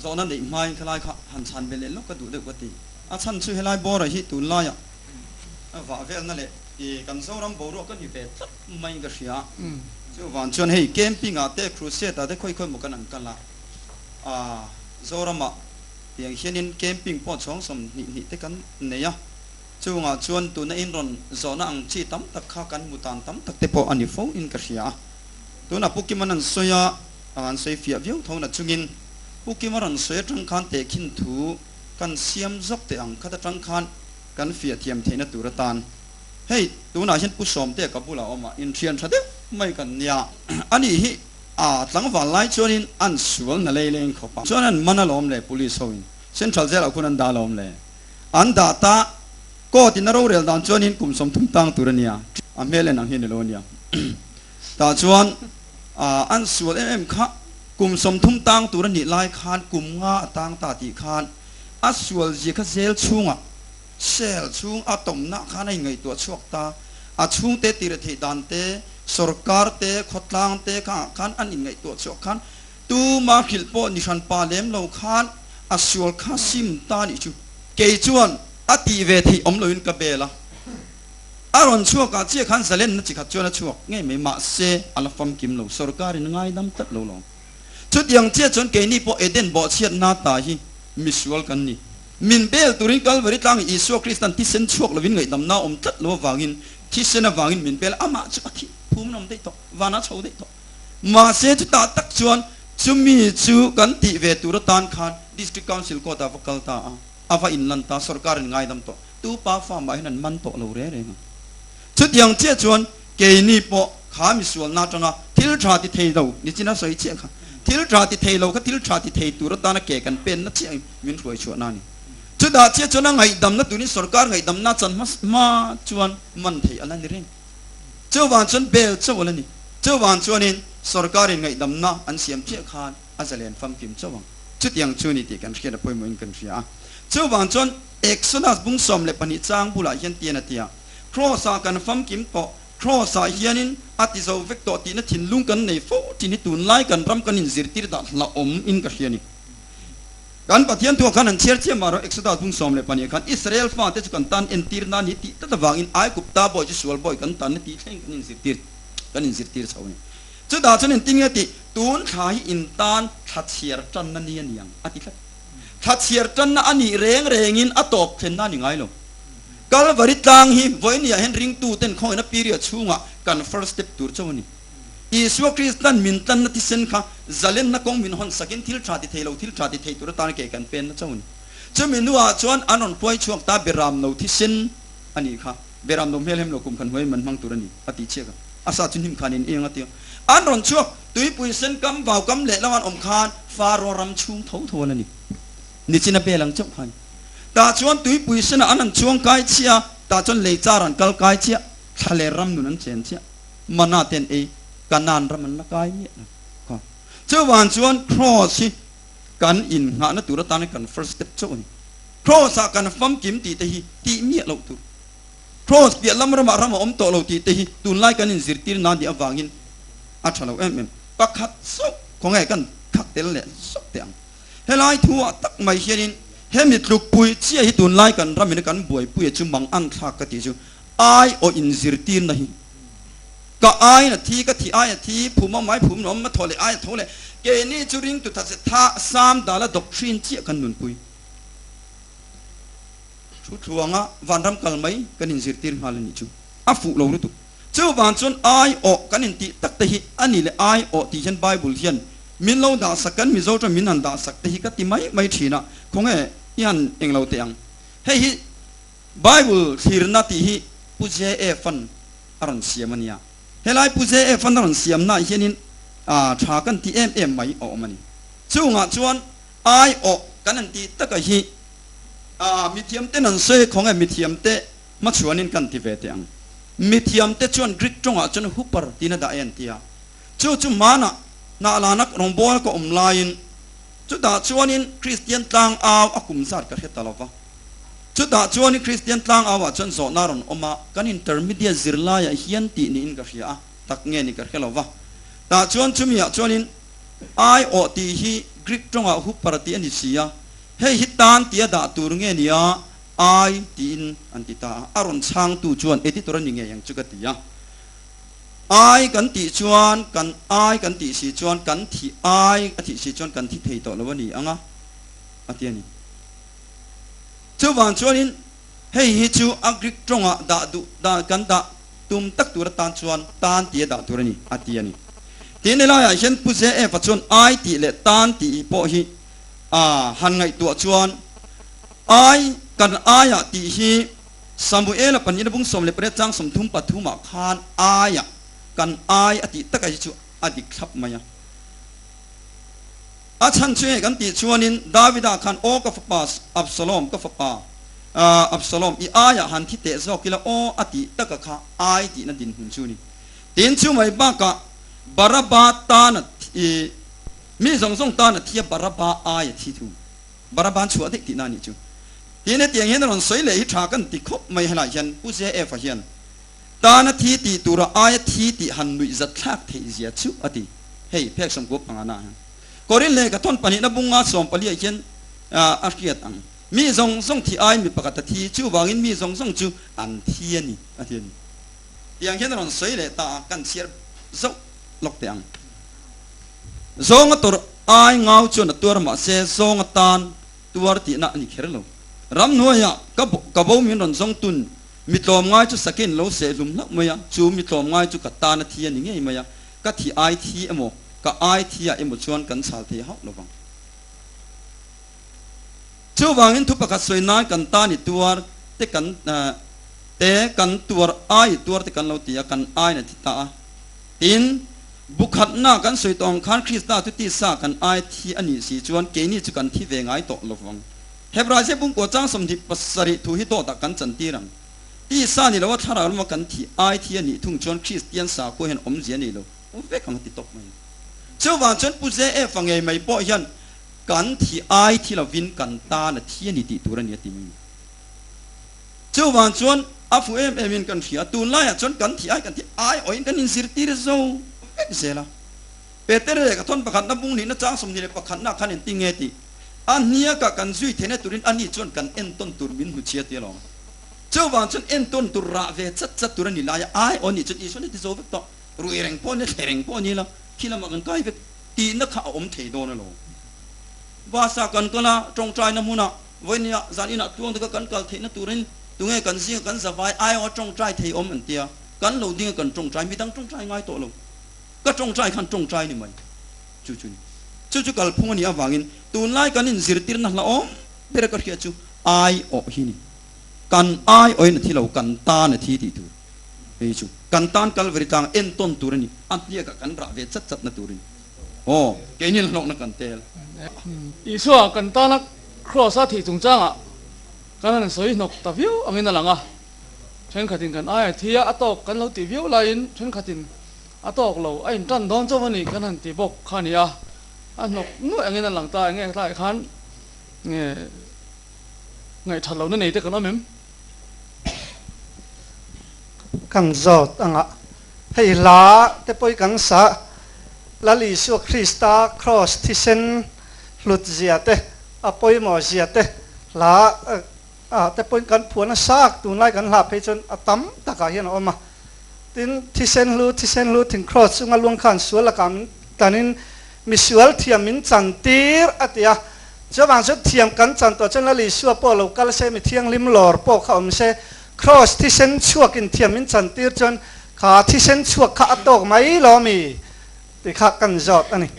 zo nan dei mai khalai kha han chan bele lo ka du de kwati a chan chu helai bor hi tun la ya a va vel na le I kan zo ram bo ro ka ni ve tat mai ga sia chu van chon hei camping a te crusade a te khoi khoi mo kan an kala a zo rama yang hianin camping po chong som ni te kan ne ya chu nga chuan tu na in ron zo na ang chi tam tak kha kan mutan tam tak te po ani fo in ka sia tu na pukiman an soya an sei fia viu thona chungin pukimaran soya tang khan te khin thu kan siam zok te ang khata tang khan kan fia thiam theina turatan hei tu na hin pu som te ka bula oma in thian thade mai kan nya ani hi a tlang wa lai chuanin an sual na lei leng khopa chuanan manalom le police hoin central jail akunan dalom le an data ko tinaro rel dan chuanin kum som thum tang turania a melen ang hin elonia ta chuan an sual em kha kum som thum tang turani lai khan kum nga tang ta ti khan a sual ji kha zel chunga sel chung atom na khan ai ngai to chuak ta a chung te tir the dan te sarkar te khotlang te khan an in ngai to chuak khan tu ma khil po nishan pa lem lo khan a sual kha sim ta ni chu ke chuan ati ve thi om loin ka bela aron chuak ka che khan zalen na chi kha chuan chuak ngai me ma se ala fam kim lo sarkar in ngai dam tat lo lo chút yang che chon ke ni po eden bo chiat na ta hi misual kan ni min bel turin kalvari tang isu kristan ti sen chuak lovin ngai dam na om tat lo wangin ti sen na wangin min bel ama chu athi phum nom dei to wana chho dei to ma se chu ta tak chuan chumi chu kan ti ve tur tan khan district council ko ta vakal ta ava in lan ta sarkar ngai dam to tu pa fa ma hinan man to lo re re chút yang che chuan ke ni po kha misual na tanga thil tha ti thei do ni china soi che kha thil tra ti thei lo ka thil tra ti thei tur ta na ke kan pen na chi min roi chu na ni chu da che chona ngai dam na tunin sarkar ngai dam na chan ma chuan man thei alan ring chu wan chon bel chu wala ni chu wan chuanin sarkar ngai dam na an siam che khan azalen fam kim chawang chu tiang chu ni ti kan khia da poi mo in kan khia chu wan chon exodus bung som le pani chang bula hian ti na tia cross a kan fam kim po cross a hianin atizo vector ti na thin lung kan nei fo ti ni tun lai kan ram kan in zirtir da la om in ka hiani kan pathian tu kan an cher che maro exodus bung som le pani kan israel fa te kan tan entir na ni ti ta wang in ai kupta boy ji sual boy kan tan ti thleng kan in zirtir chawi chu da chen ting ti tun khai in tan thathiar tan na ni aniang ati thathiar tan na ani reng in atop then na ni ngai lo kalvari tlang hi voinia hen ring tu ten khoi na period chunga kan first step tur chawni isu kristan min tan na ti sen kha zalen na kong min hon sakin thil tha ti thelo thil tha ti thei tur ta ke kan pen na chawni chuminua chuan anon poi chuak ta beram no thi sen ani kha beram no melhem lo kum khan hoi man mang turani ati cheka asa chunim khanin eng ati anon chuak tui pui sen kam baw kam le lawan om khan faro ram chung tho thon ani ni china belang chok khan ta chuan tui pui sen anan chuang kai chia ta chon le charan kal kai chia thale ram nu nan chen chia mana ten e kanan ram na kai ni ko chuan chuan cross hi kan in nga na tur ta na kan first step chon cross a kan fam kim ti te hi ti mi lo tu cross bi lam ram om to lo ti te hi tun lai kan in zirtir na di awangin a thalo em pakhat sok ko ngai kan khak tel le sok teang helai thua tak mai hianin hemit luk pui chia hi tun lai kan ramin kan buai pui chu mang ang thak ka ti chu ai o in zirtir na hi ka ai na thi ka thi ai thi phuma mai phum nom ma thole ai thole ke ni chu ring tu tha sam dala doctrine chia kan nun pui chu thuanga van ram kal mai kan in zirtir hal ni chu a fu lo ru tu chu van chon ai o kan in ti tak te hi ani le ai o ti hian bible hian min lo da sakan mi zo tra min an da sak te hi ka ti mai thina khong e yan englo teang hei hi bible thirna ti hi puje e fan aran siamania helai puje e fan aran siam na hianin tha kan ti em mai o mani chunga chuan ai o kan an ti taka hi mithiam te nan se khong e mithiam te ma chuanin kan ti ve teang mithiam te chuan greek tonga chuan hupar tina da en tia chu mana na lanak rongbol ko omlain chu da chuanin christian tlang aw akum zat ka hetalova chu da chuanin christian tlang aw chon zo naron oma kan intermediate zirla ya hian ti ni in ka hria tak nge ni ka helova da chuan chumia chuanin ai o ti hi กริกตรงหุปรติอันนี้เสียให้ฮิตานตียดาตูรงเงียไอตีนอันติตาอารมณ์ช่างตูจวนเอติตัวนี้เงียยังจุกติยาไอกันติจวนกันไอกันติสีจวนกันที่ไออติสีจวนกันที่เทยต่อแล้ววันนี้อ่ะอาทิตย์นี้เจ้าวันจวนนี้ให้ฮิจูอักริกตรงดาดูดากันดาตุมตักตัวตานจวนตานตียดาตัวนี้อาทิตย์นี้ทีนี้เราอยากเห็นผู้เสียฟัดจวนไอตีเลตานตีโปฮีหันไงตัวจวนไอกันอายะตีฮีสมุเอลปัญญาบุ้งสมเลประจังสมทุมปัทุมาคานอายะกันอายอติตะกายจูอติขับมายาอาชันช่วยกันตีชวนินดาวิดาคันโอกัฟปาสอับสลอมกัฟปาอับสลอมอีอายะหันที่เตะซอกกิลาโออติตะกะคาอายตีนันดินหุ่นชูนี่ดินชูไม่บ้ากะบาราบาตานะมีสองสองตานะเทียบบาราบาอายที่ถูบาราบาชัวที่ตีนานี่จูทีนี้เตียงเห็นเราสวยเลยที่ฉากันติคบไม่ให้หลายยันผู้เสียเอฟเฮียนตานาทีตีตัวอายทีตีหันลุยจัดทักเทียชูอติเฮ้ยเพียกสมกุปงานาก็เรื่องเลยกับต้นปนินบุงอาสมปลีเฮียนอาเกียตังมีสองสองที่อายมีปกติจูวางินมีสองสองจูอันเทียนี่อันเทียนเตียงเห็นเราสวยเลยตากันเสียโซล็อกเตียงโซงตัวอายเงาจนตัวมาเสโซงตานตัวตีน่ะนี่เขรลรำนัวยะกับบ่มีรอนซงตุนมีตัวง่ายจุสกินโลเสลุมนักมวยจูมีตัวง่ายจุกัตตานาทีนี่ไงมวยก็ที่ไอทีเอโมก็ไอทีเอโมชวนกันสาธิตเขาระวังจูวางอินทุบกับสวยน้อยกันตานี่ตัวเตกันตัวไอตัวเตกันเราตีกันไอนี่ทิตาอินบุคคลหน้ากันสวยตองขันคริสต์ตุติสากันไอทีอันนี้สีชวนเกนี่จุกันที่เวงไอโตระวังเฮบราเซบุงกัวจ้างสมทิปัสสริทุหิโตตะกันจันตีรังที่สานี่เราว่าถ้าเรามากันที่ไอที่นี่ทุ่งชนคริสเตียนสากูเห็นอมเสียนี่เราโอ้เวกังติดตกมั้ยเจ้าว่าจนผู้เสียฟังไงไม่ปล่อยยันกันที่ไอที่เราวินกันตาเนี่ยที่นี่ติดตัวนี่ติมั้ยเจ้าว่าจนอาฟูวินกันเสียตัวไล่จนกันที่ไอกันที่ไอโอ้ยกันอินสิร์ตีเรโซเวกเสียละเปเตอร์เด็กทนประคันนับบุงนี่นะจ้างสมทิประคันนักขันเห็นติงเงติอันนี้ก็กันซุยเทนตุรินอันนี้จนกันเอ็นต้นตุรบินหุเชียตีหลงเจ้าวันจนเอ็นต้นตุระเวจัดตุรนี่ลายไออันนี้จนอีส่วนที่โซเวกต่อรู้เรื่องพวกนี้เรื่องพวกนี้ละคิดละมันกันใกล้เวกตีนักข่าวอมเทโดนละว่าสักกันก็ละจงใจน้ำมุนะวันนี้จานีนักทวงตะกันกัลเทนตุรินตัวเงี้ยกันเสียกันสบายไอว่าจงใจเทอมอันเดียกันเราดิ้งกันจงใจมีตั้งจงใจง่ายโตลงก็จงใจขันจงใจนี่มั้ยจู่ๆจู่ๆกัลพงนี่วางอินตัวไล่กันอินสิรติรนักละอมเด็กก็เขียนจู่ไอโอหินี่กันไอโอยนั่นที่เรากันตาเนี่ยที่ติดตัวเฮ้ยจู่กันตานกัลวริตังเอ็นต้นตัวนี่อันนี้ก็กันราเวจัดนั่นตัวนี่โอ้แกนี่เราหนักกันเตลอีสัวกันตานักครอสาธิตจงจังอ่ะกันนั่นสวยนกตะวิวอันนี้นั่นหลังอ่ะฉันขัดตินกันไอที่อ่ะตอกกันเราตีวิวไลน์ฉันขัดตินอ่ะตอกเราไอ้จันดอนเจ้าวันนี้กันนั่นตีบกขานี่อ่ะอันนกนู้อันนี้นั่นหลังตาอันนี้ตาอีกขันไงทัดเราเนี่ยแต่กันน้อยมั้ยกังจอดอ่ะให้ลาแต่ปอยกังสะลาลิสุคริสตาครอสที่เซนหลุดเสียเตอปอยหมอเสียเตลาแต่ปอยกันผัวน่ะซากตุนไล่กันหลับให้จนตั้มตะกาเฮียนออกมาตินที่เซนหลุดถึงครอสซึ่งมาลวงขันสวนละกันตอนนี้มีสวนเทียมมินจันตีร์อัตยาเจ้าบางชุดเทียมกันจันตัวจนละลิสัวปอเรากัลเซมีเทียงลิมหลอร์ปอเขาไม่ใช่ครอสที่เซนชั่วกินเทียมมินจันตีร์จนขาที่เซนชั่วขาตกไม่ล้อมีติขากันจอดอันนี้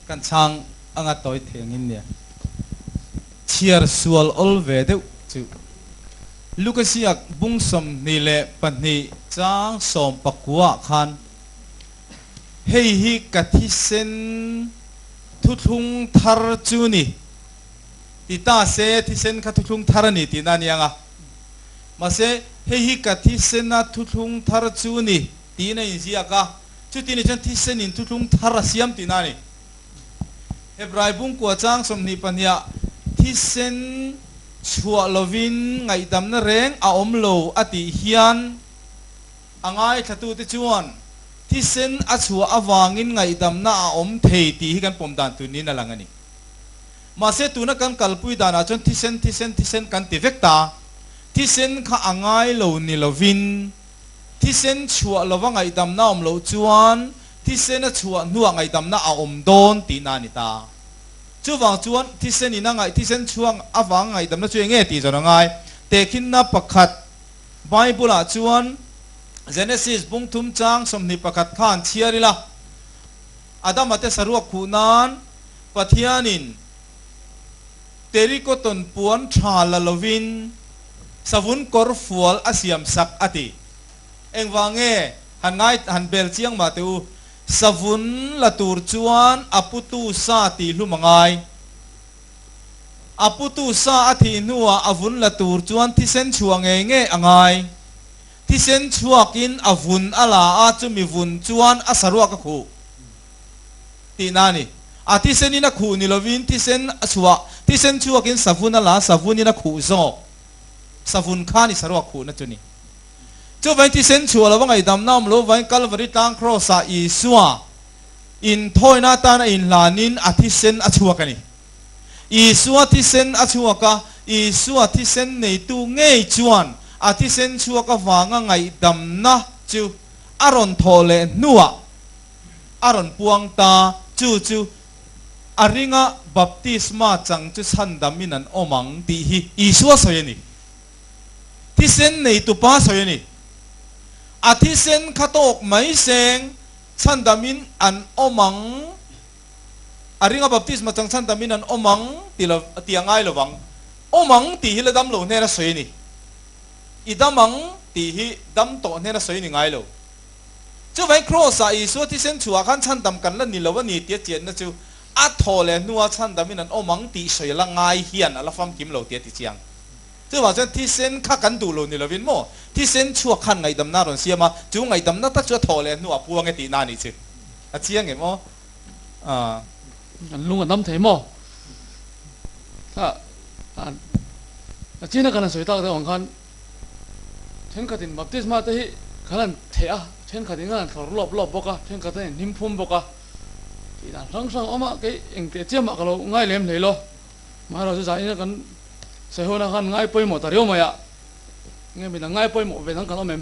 กันช่างอังตัวเทียงอินเนี่ยเชียร์สวลอลเวเดจูลูกเสียกบุ้งสมนี่แหละปัจจุจ้างสมปักวะคันเฮียกัที่เซนทุทุงทาร์จูนี่ติตาเซที่เซนกัทุทุงทาร์นี่ตินันยังอ่ะมาเซเฮียกัที่เซนนัทุทุงทาร์จูนี่ตีนั่นยิ่งเสียกะจุดที่นี่ฉันที่เซนอินทุทุงทาร์เสียมตินันนี่เฮบรายบุ้งกัวจ้างสมนี่ปัญญาที่เซนชัวลวินไงดำนั่นเร่งอาอมโลอติเฮียนอ่างไงทัตุติจวน ที่เส้นอาชัวอวางินไงดำน่าอมเทตีให้กันปมดานตัวนี้นั่นแหละนี่มาเสตุนักกันกัลปุยดานาจนที่เส้นกันติเวกตาที่เส้นข้าอ่างไงโลนิโลวินที่เส้นชัวโลวังไงดำน่าอมโลจวนที่เส้นชัวนัวไงดำน่าอมโดนตีนานิตาชัววังจวนที่เส้นนี่นั่งไงที่เส้นชัวอวางไงดำน่าช่วยเงี้ยตีจนไงแต่ขินนับประคัดไบเบิลจวนGenesis บุ้งทุ่มจังสมนิปกัดข้านเชียริละอาดัมมาเตสรวกคูนานปัทยานินเตริโกตนปวนชาลลวินสวุนกอร์ฟัวลอาเซียมสักอติเอ็งวางเงหันไงหันเบลเชียงมาเตวสวุนละตูร์จวนอปุตุซาติลุมังไงอปุตุซาอตินัวอวุนละตูร์จวนที่เส้นช่วงเงอังไงที่เส้นชัวกินอวุนอาลาอาจุมีวุนจวนอาสรัวก็คู่ตีนานี่ที่เส้นนี้นักคู่นี่เราวินที่เส้นชัวที่เส้นชัวกินสวุนอาลาสวุนนี่นักคู่โซสวุนข้านี่สรัวคู่นั่นจุนี่จู่วันที่เส้นชัวเราว่าไงดำน้ำเราวันกัลวาริตังครอสาอีสัวอินทอยนาตานะอินลานินที่เส้นชัวกันนี่อีสัวที่เส้นชัวกะอีสัวที่เส้นในตู้เงยจวนที่เส้นชัวก็วางไงดำนะจูอารอนโทเลนัวอารอนปวงตาจูอาริงะบัพติสมาจังจุสันดามินันอมังตีฮีอีสัวสวยนี่ที่เส้นในตุป้าสวยนี่ที่เส้นขัดอกไม่เซงสันดามินอันอมังอาริงะบัพติสมาจังสันดามินันอมังตีละตีง่ายระวังอมังตีฮีละดำโลเนระสวยนี่อีดำมังตีฮีดำโตเนี่ยนะสวยนี่ไงลูจู่ไว้ครอสายส่วนที่เส้นชัวขันชันดำกันแล้วนี่เราว่านี่เตี้ยเจียนนะจู่อัดโถเลยนัวชันดำนี่นั่นโอ้มังตีสวยละไงเฮียนอะไรฟังกิมเราเตี้ยติเจียงจู่ว่าเส้นที่เส้นข้ากันดูเรานี่เราวินโมที่เส้นชัวขันไงดำหน้ารอนเสียมาจู่ไงดำหน้าตัดชัวโถเลยนัวพวงไงตีนานี่จู่เจียงไงโมลุงกับน้ำเทมอถ้าจีนกันสวยตาแต่ของคันเช่นกันบัพติสมาที่ขนาดเทียเช่นกันงั้นเขารอบๆบอกกันเช่นกันนิมพุ่มบอกกันที่นั่นทั้งสองออกมาเกี่ยงเตี้ยมาก็เราง่ายเลี้ยมเลย咯มาเราจะใช้เนี่ยกันเสียหัวกันง่ายไปหมดแต่เดี๋ยวมาอ่ะง่ายเป็นง่ายไปหมดเป็นทั้งกันเราเมม